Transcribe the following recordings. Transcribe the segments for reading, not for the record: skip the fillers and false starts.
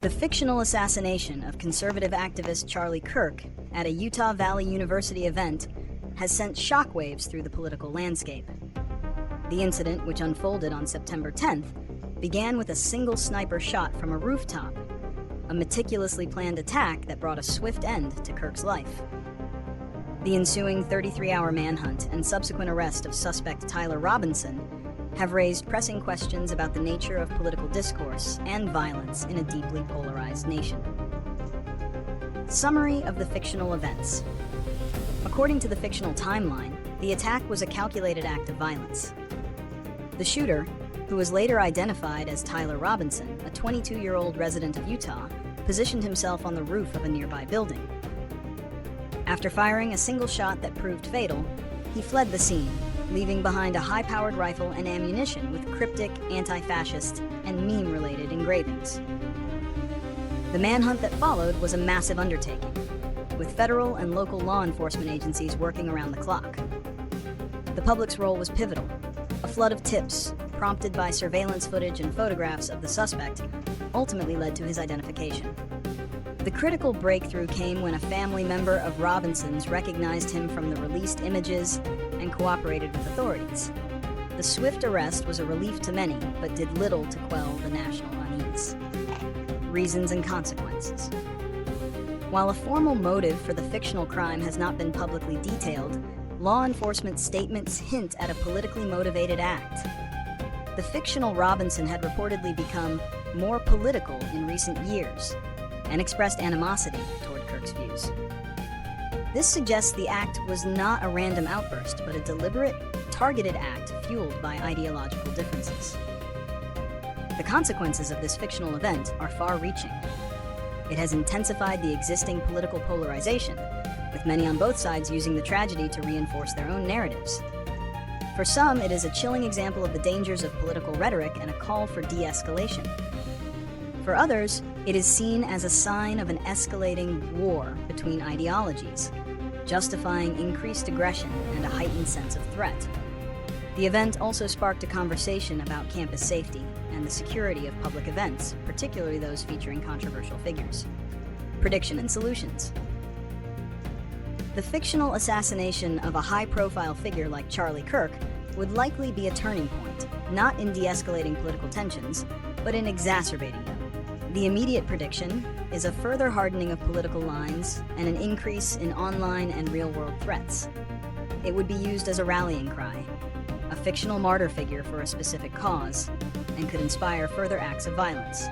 The fictional assassination of conservative activist Charlie Kirk at a Utah Valley University event has sent shockwaves through the political landscape. The incident, which unfolded on September 10th, began with a single sniper shot from a rooftop, a meticulously planned attack that brought a swift end to Kirk's life. The ensuing 33-hour manhunt and subsequent arrest of suspect Tyler Robinson have raised pressing questions about the nature of political discourse and violence in a deeply polarized nation. Summary of the fictional events. According to the fictional timeline, the attack was a calculated act of violence. The shooter, who was later identified as Tyler Robinson, a 22-year-old resident of Utah, positioned himself on the roof of a nearby building. After firing a single shot that proved fatal, he fled the scene, leaving behind a high-powered rifle and ammunition with cryptic, anti-fascist, and meme-related engravings. The manhunt that followed was a massive undertaking, with federal and local law enforcement agencies working around the clock. The public's role was pivotal. A flood of tips, prompted by surveillance footage and photographs of the suspect, ultimately led to his identification. The critical breakthrough came when a family member of Robinson's recognized him from the released images and cooperated with authorities. The swift arrest was a relief to many, but did little to quell the national unease. Reasons and consequences. While a formal motive for the fictional crime has not been publicly detailed, law enforcement statements hint at a politically motivated act. The fictional Robinson had reportedly become more political in recent years and expressed animosity toward Kirk's views. This suggests the act was not a random outburst, but a deliberate, targeted act fueled by ideological differences. The consequences of this fictional event are far-reaching. It has intensified the existing political polarization, with many on both sides using the tragedy to reinforce their own narratives. For some, it is a chilling example of the dangers of political rhetoric and a call for de-escalation. For others, it is seen as a sign of an escalating war between ideologies, justifying increased aggression and a heightened sense of threat. The event also sparked a conversation about campus safety and the security of public events, particularly those featuring controversial figures. Prediction and solutions. The fictional assassination of a high-profile figure like Charlie Kirk would likely be a turning point, not in de-escalating political tensions, but in exacerbating them. The immediate prediction is a further hardening of political lines and an increase in online and real-world threats. It would be used as a rallying cry, a fictional martyr figure for a specific cause, and could inspire further acts of violence.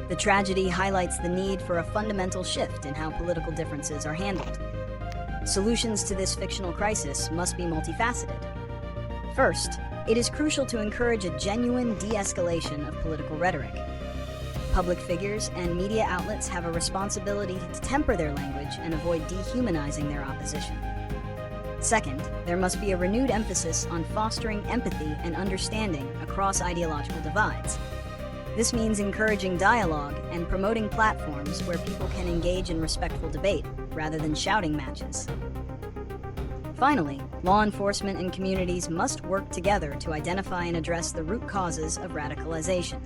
The tragedy highlights the need for a fundamental shift in how political differences are handled. Solutions to this fictional crisis must be multifaceted. First, it is crucial to encourage a genuine de-escalation of political rhetoric. Public figures and media outlets have a responsibility to temper their language and avoid dehumanizing their opposition. Second, there must be a renewed emphasis on fostering empathy and understanding across ideological divides. This means encouraging dialogue and promoting platforms where people can engage in respectful debate rather than shouting matches. Finally, law enforcement and communities must work together to identify and address the root causes of radicalization.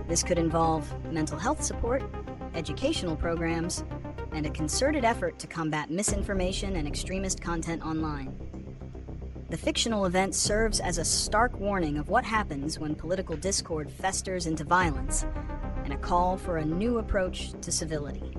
This could involve mental health support, educational programs, and a concerted effort to combat misinformation and extremist content online. The fictional event serves as a stark warning of what happens when political discord festers into violence and a call for a new approach to civility.